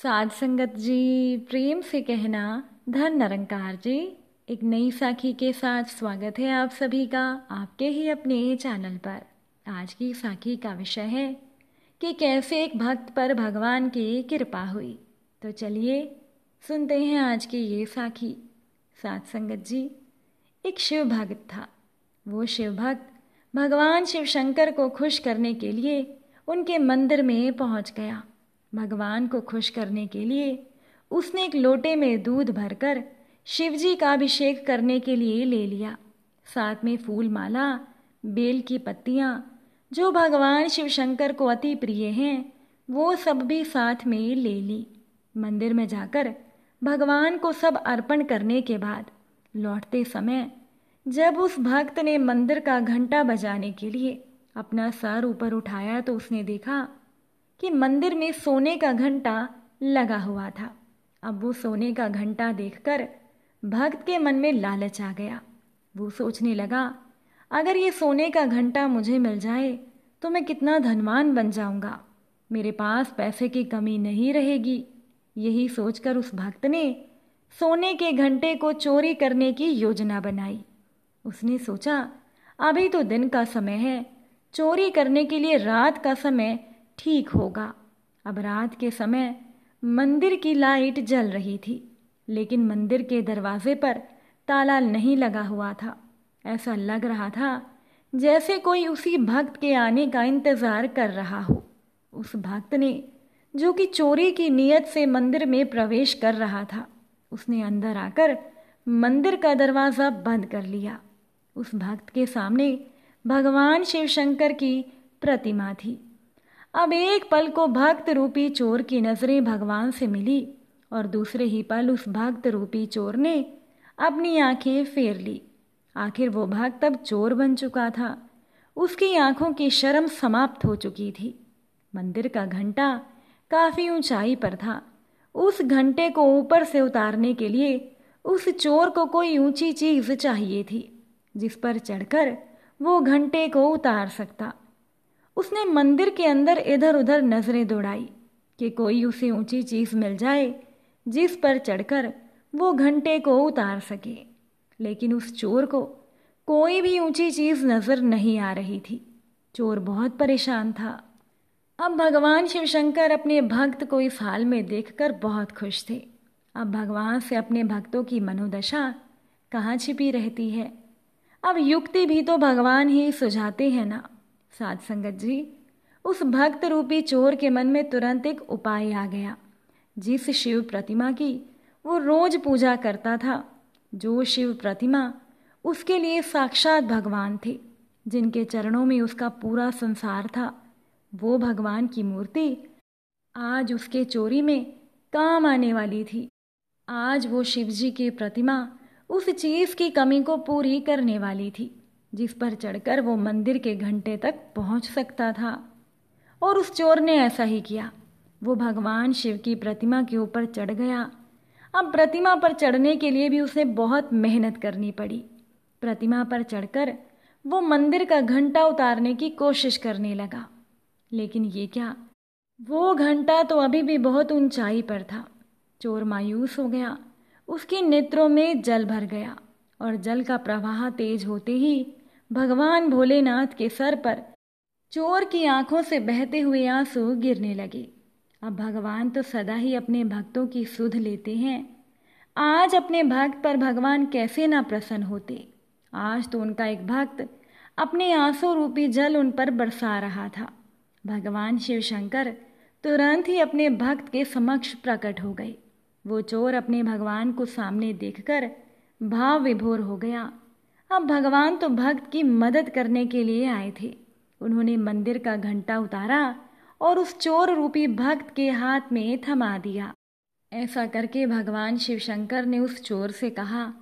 साध संगत जी, प्रेम से कहना धन निरंकार जी। एक नई साखी के साथ स्वागत है आप सभी का आपके ही अपने चैनल पर। आज की साखी का विषय है कि कैसे एक भक्त पर भगवान की कृपा हुई। तो चलिए सुनते हैं आज की ये साखी। साध संगत जी, एक शिव भक्त था। वो शिव भक्त भगवान शिव शंकर को खुश करने के लिए उनके मंदिर में पहुंच गया। भगवान को खुश करने के लिए उसने एक लोटे में दूध भरकर शिवजी का अभिषेक करने के लिए ले लिया। साथ में फूल माला, बेल की पत्तियां जो भगवान शिव शंकर को अति प्रिय हैं वो सब भी साथ में ले ली। मंदिर में जाकर भगवान को सब अर्पण करने के बाद लौटते समय जब उस भक्त ने मंदिर का घंटा बजाने के लिए अपना सर ऊपर उठाया तो उसने देखा कि मंदिर में सोने का घंटा लगा हुआ था। अब वो सोने का घंटा देखकर भक्त के मन में लालच आ गया। वो सोचने लगा, अगर ये सोने का घंटा मुझे मिल जाए तो मैं कितना धनवान बन जाऊंगा, मेरे पास पैसे की कमी नहीं रहेगी। यही सोचकर उस भक्त ने सोने के घंटे को चोरी करने की योजना बनाई। उसने सोचा, अभी तो दिन का समय है, चोरी करने के लिए रात का समय ठीक होगा। अब रात के समय मंदिर की लाइट जल रही थी, लेकिन मंदिर के दरवाजे पर ताला नहीं लगा हुआ था। ऐसा लग रहा था जैसे कोई उसी भक्त के आने का इंतजार कर रहा हो। उस भक्त ने, जो कि चोरी की नीयत से मंदिर में प्रवेश कर रहा था, उसने अंदर आकर मंदिर का दरवाजा बंद कर लिया। उस भक्त के सामने भगवान शिव शंकर की प्रतिमा थी। अब एक पल को भक्त रूपी चोर की नजरें भगवान से मिली और दूसरे ही पल उस भक्त रूपी चोर ने अपनी आंखें फेर ली। आखिर वो भक्त अब चोर बन चुका था। उसकी आंखों की शर्म समाप्त हो चुकी थी। मंदिर का घंटा काफी ऊंचाई पर था। उस घंटे को ऊपर से उतारने के लिए उस चोर को कोई ऊंची चीज चाहिए थी जिस पर चढ़कर वो घंटे को उतार सकता। उसने मंदिर के अंदर इधर उधर नजरें दौड़ाई कि कोई उसे ऊंची चीज मिल जाए जिस पर चढ़कर वो घंटे को उतार सके, लेकिन उस चोर को कोई भी ऊंची चीज नजर नहीं आ रही थी। चोर बहुत परेशान था। अब भगवान शिव शंकर अपने भक्त को इस हाल में देखकर बहुत खुश थे। अब भगवान से अपने भक्तों की मनोदशा कहाँ छिपी रहती है, अब युक्ति भी तो भगवान ही सुझाते हैं ना। साध संगत जी, उस भक्त रूपी चोर के मन में तुरंत एक उपाय आ गया। जिस शिव प्रतिमा की वो रोज पूजा करता था, जो शिव प्रतिमा उसके लिए साक्षात भगवान थे, जिनके चरणों में उसका पूरा संसार था, वो भगवान की मूर्ति आज उसके चोरी में काम आने वाली थी। आज वो शिवजी की प्रतिमा उस चीज की कमी को पूरी करने वाली थी जिस पर चढ़कर वो मंदिर के घंटे तक पहुंच सकता था। और उस चोर ने ऐसा ही किया। वो भगवान शिव की प्रतिमा के ऊपर चढ़ गया। अब प्रतिमा पर चढ़ने के लिए भी उसे बहुत मेहनत करनी पड़ी। प्रतिमा पर चढ़कर वो मंदिर का घंटा उतारने की कोशिश करने लगा, लेकिन ये क्या, वो घंटा तो अभी भी बहुत ऊंचाई पर था। चोर मायूस हो गया। उसके नेत्रों में जल भर गया और जल का प्रवाह तेज होते ही भगवान भोलेनाथ के सर पर चोर की आंखों से बहते हुए आंसू गिरने लगे। अब भगवान तो सदा ही अपने भक्तों की सुध लेते हैं। आज अपने भक्त पर भगवान कैसे ना प्रसन्न होते। आज तो उनका एक भक्त अपने आंसू रूपी जल उन पर बरसा रहा था। भगवान शिव शंकर तुरंत ही अपने भक्त के समक्ष प्रकट हो गए। वो चोर अपने भगवान को सामने देखकर भाव विभोर हो गया। अब भगवान तो भक्त की मदद करने के लिए आए थे। उन्होंने मंदिर का घंटा उतारा और उस चोर रूपी भक्त के हाथ में थमा दिया। ऐसा करके भगवान शिव शंकर ने उस चोर से कहा,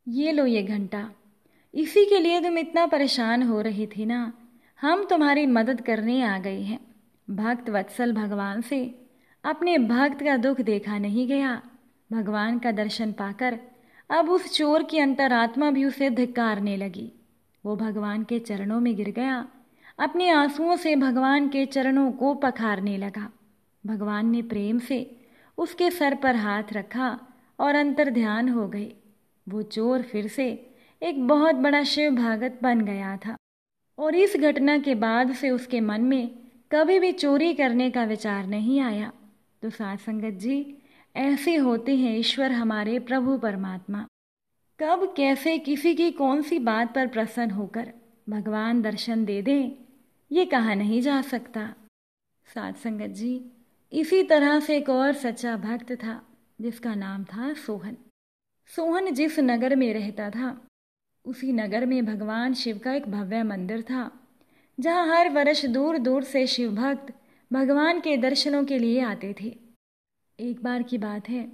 ये लो ये घंटा, इसी के लिए तुम इतना परेशान हो रही थी ना, हम तुम्हारी मदद करने आ गए हैं। भक्त वत्सल भगवान से अपने भक्त का दुख देखा नहीं गया। भगवान का दर्शन पाकर अब उस चोर की अंतरात्मा भी उसे धिक्कारने लगी। वो भगवान के चरणों में गिर गया, अपने आंसुओं से भगवान के चरणों को पखारने लगा। भगवान ने प्रेम से उसके सर पर हाथ रखा और अंतर्ध्यान हो गए। वो चोर फिर से एक बहुत बड़ा शिव भगत बन गया था और इस घटना के बाद से उसके मन में कभी भी चोरी करने का विचार नहीं आया। तो साथ संगत जी, ऐसे होते हैं ईश्वर हमारे प्रभु परमात्मा। कब कैसे किसी की कौन सी बात पर प्रसन्न होकर भगवान दर्शन दे दें, ये कहा नहीं जा सकता। साथ संगत जी, इसी तरह से एक और सच्चा भक्त था जिसका नाम था सोहन। सोहन जिस नगर में रहता था उसी नगर में भगवान शिव का एक भव्य मंदिर था, जहाँ हर वर्ष दूर दूर से शिव भक्त भगवान के दर्शनों के लिए आते थे। एक बार की बात है,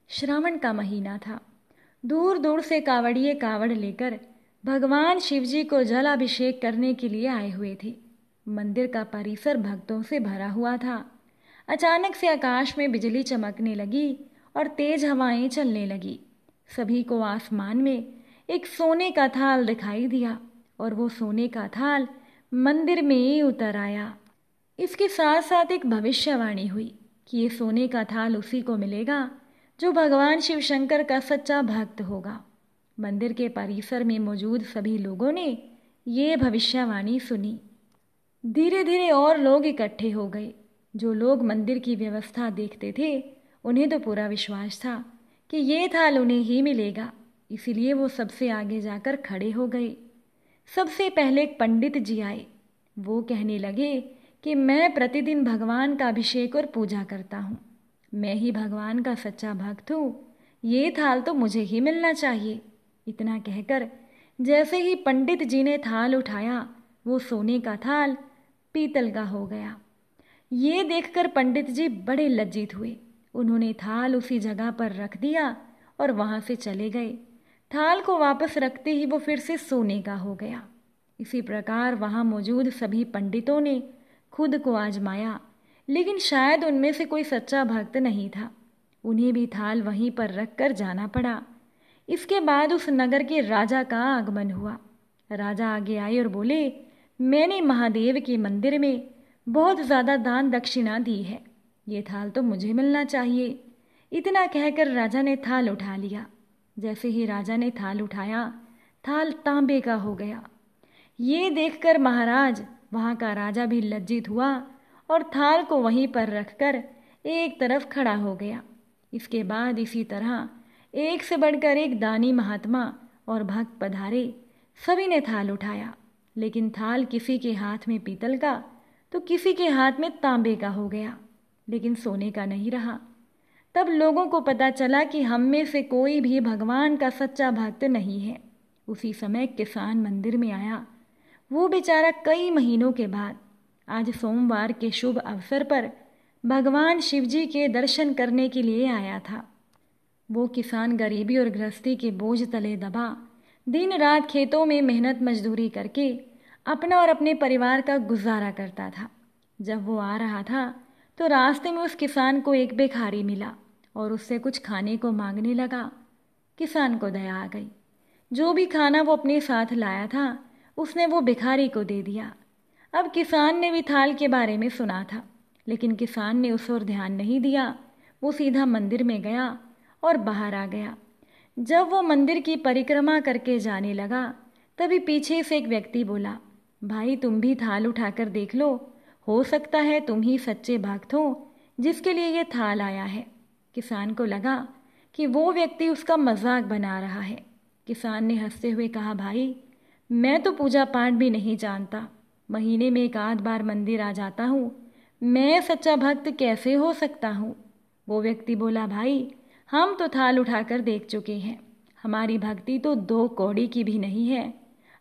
श्रावण का महीना था। दूर दूर से कावड़िए कावड़ लेकर भगवान शिवजी को जलाभिषेक करने के लिए आए हुए थे। मंदिर का परिसर भक्तों से भरा हुआ था। अचानक से आकाश में बिजली चमकने लगी और तेज हवाएं चलने लगी। सभी को आसमान में एक सोने का थाल दिखाई दिया और वो सोने का थाल मंदिर में ही उतर आया। इसके साथ साथ एक भविष्यवाणी हुई कि ये सोने का थाल उसी को मिलेगा जो भगवान शिव शंकर का सच्चा भक्त होगा। मंदिर के परिसर में मौजूद सभी लोगों ने ये भविष्यवाणी सुनी। धीरे धीरे और लोग इकट्ठे हो गए। जो लोग मंदिर की व्यवस्था देखते थे उन्हें तो पूरा विश्वास था कि ये थाल उन्हें ही मिलेगा, इसीलिए वो सबसे आगे जाकर खड़े हो गए। सबसे पहले एक पंडित जी आए। वो कहने लगे कि मैं प्रतिदिन भगवान का अभिषेक और पूजा करता हूँ, मैं ही भगवान का सच्चा भक्त हूँ, ये थाल तो मुझे ही मिलना चाहिए। इतना कहकर जैसे ही पंडित जी ने थाल उठाया, वो सोने का थाल पीतल का हो गया। ये देखकर पंडित जी बड़े लज्जित हुए। उन्होंने थाल उसी जगह पर रख दिया और वहाँ से चले गए। थाल को वापस रखते ही वो फिर से सोने का हो गया। इसी प्रकार वहाँ मौजूद सभी पंडितों ने खुद को आजमाया, लेकिन शायद उनमें से कोई सच्चा भक्त नहीं था। उन्हें भी थाल वहीं पर रख कर जाना पड़ा। इसके बाद उस नगर के राजा का आगमन हुआ। राजा आगे आए और बोले, मैंने महादेव के मंदिर में बहुत ज़्यादा दान दक्षिणा दी है, ये थाल तो मुझे मिलना चाहिए। इतना कहकर राजा ने थाल उठा लिया। जैसे ही राजा ने थाल उठाया, थाल तांबे का हो गया। ये देखकर महाराज, वहाँ का राजा भी लज्जित हुआ और थाल को वहीं पर रखकर एक तरफ खड़ा हो गया। इसके बाद इसी तरह एक से बढ़कर एक दानी महात्मा और भक्त पधारे। सभी ने थाल उठाया, लेकिन थाल किसी के हाथ में पीतल का तो किसी के हाथ में तांबे का हो गया, लेकिन सोने का नहीं रहा। तब लोगों को पता चला कि हम में से कोई भी भगवान का सच्चा भक्त नहीं है। उसी समय किसान मंदिर में आया। वो बेचारा कई महीनों के बाद आज सोमवार के शुभ अवसर पर भगवान शिवजी के दर्शन करने के लिए आया था। वो किसान गरीबी और गृहस्थी के बोझ तले दबा दिन रात खेतों में मेहनत मजदूरी करके अपना और अपने परिवार का गुजारा करता था। जब वो आ रहा था तो रास्ते में उस किसान को एक भिखारी मिला और उससे कुछ खाने को मांगने लगा। किसान को दया आ गई। जो भी खाना वो अपने साथ लाया था उसने वो भिखारी को दे दिया। अब किसान ने भी थाल के बारे में सुना था, लेकिन किसान ने उस ओर ध्यान नहीं दिया। वो सीधा मंदिर में गया और बाहर आ गया। जब वो मंदिर की परिक्रमा करके जाने लगा, तभी पीछे से एक व्यक्ति बोला, भाई तुम भी थाल उठाकर देख लो, हो सकता है तुम ही सच्चे भक्त हो जिसके लिए ये थाल आया है। किसान को लगा कि वो व्यक्ति उसका मजाक बना रहा है। किसान ने हंसते हुए कहा, भाई मैं तो पूजा पाठ भी नहीं जानता, महीने में एक आध बार मंदिर आ जाता हूँ, मैं सच्चा भक्त कैसे हो सकता हूँ। वो व्यक्ति बोला, भाई हम तो थाल उठाकर देख चुके हैं, हमारी भक्ति तो 2 कौड़ी की भी नहीं है।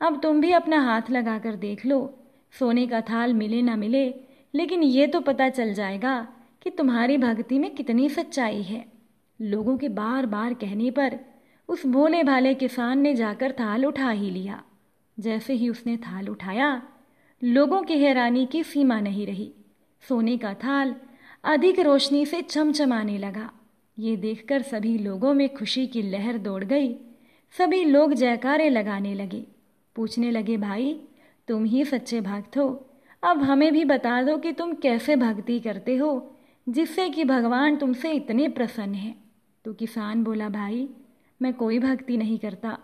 अब तुम भी अपना हाथ लगा कर देख लो, सोने का थाल मिले ना मिले, लेकिन ये तो पता चल जाएगा कि तुम्हारी भक्ति में कितनी सच्चाई है। लोगों के बार बार कहने पर उस भोले भाले किसान ने जाकर थाल उठा ही लिया। जैसे ही उसने थाल उठाया, लोगों की हैरानी की सीमा नहीं रही। सोने का थाल अधिक रोशनी से चमचमाने लगा। ये देखकर सभी लोगों में खुशी की लहर दौड़ गई। सभी लोग जयकारे लगाने लगे, पूछने लगे, भाई तुम ही सच्चे भक्त हो, अब हमें भी बता दो कि तुम कैसे भक्ति करते हो जिससे कि भगवान तुमसे इतने प्रसन्न हैं। तो किसान बोला, भाई मैं कोई भक्ति नहीं करता,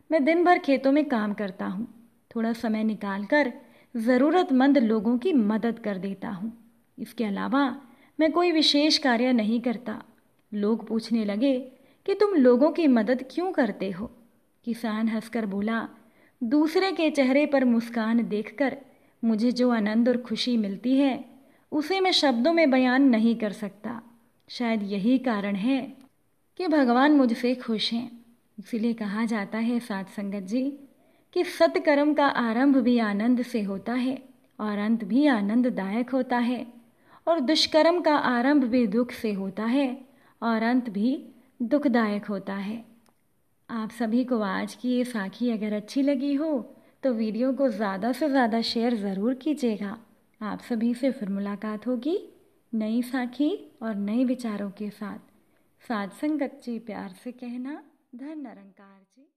मैं दिन भर खेतों में काम करता हूँ, थोड़ा समय निकाल कर ज़रूरतमंद लोगों की मदद कर देता हूँ। इसके अलावा मैं कोई विशेष कार्य नहीं करता। लोग पूछने लगे कि तुम लोगों की मदद क्यों करते हो? किसान हंसकर बोला, दूसरे के चेहरे पर मुस्कान देखकर मुझे जो आनंद और खुशी मिलती है उसे मैं शब्दों में बयान नहीं कर सकता। शायद यही कारण है कि भगवान मुझसे खुश हैं। इसीलिए कहा जाता है साध संगत जी कि सत्कर्म का आरंभ भी आनंद से होता है और अंत भी आनंददायक होता है, और दुष्कर्म का आरंभ भी दुख से होता है और अंत भी दुखदायक होता है। आप सभी को आज की ये साखी अगर अच्छी लगी हो तो वीडियो को ज़्यादा से ज़्यादा शेयर ज़रूर कीजिएगा। आप सभी से फिर मुलाकात होगी नई साखी और नए विचारों के साथ। साध संगत जी प्यार से कहना, धन निरंकार जी।